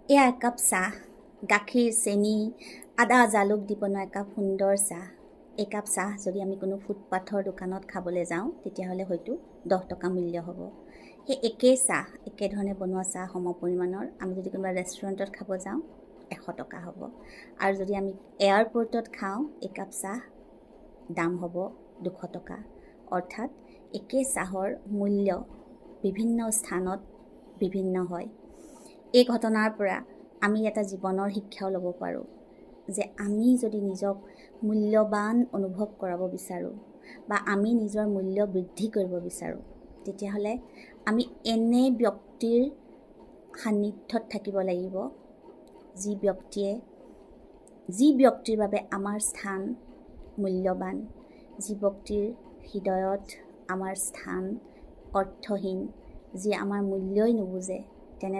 এয়া একাপ চাহ, গাখীৰ, চেনি, আদা, জালুক দি বনোৱা একাপ সুন্দৰ চাহ। একাপ চাহ যদি আমি কোনো ফুটপাথৰ দোকানত খাবলৈ যাওঁ, তেতিয়াহ'লে হয়তো 10 টকা মূল্য হ'ব। সেই একেই চাহ, একেধৰণে বনোৱা চাহ সমপৰিমাণৰ আমি যদি কোনোবা ৰেষ্টুৰেণ্টত খাব যাওঁ, 100 টকা হ'ব। আৰু যদি আমি এয়াৰপৰ্টত খাওঁ, একাপ চাহ দাম হ'ব 200 টকা। অৰ্থাৎ একেই চাহৰ মূল্য বিভিন্ন স্থানত বিভিন্ন হয়। এই ঘটনাৰ পৰা আমি এটা জীৱনৰ শিক্ষাও ল'ব পাৰোঁ যে আমি যদি নিজক মূল্যৱান অনুভৱ কৰাব বিচাৰোঁ বা আমি নিজৰ মূল্য বৃদ্ধি কৰিব বিচাৰোঁ, তেতিয়াহ'লে আমি এনে ব্যক্তিৰ সান্নিধ্যত থাকিব লাগিব যি ব্যক্তিৰ বাবে আমাৰ স্থান মূল্যৱান, যি ব্যক্তিৰ হৃদয়ত আমাৰ স্থান অৰ্থহীন, যি আমাৰ মূল্যই নুবুজে, তেনে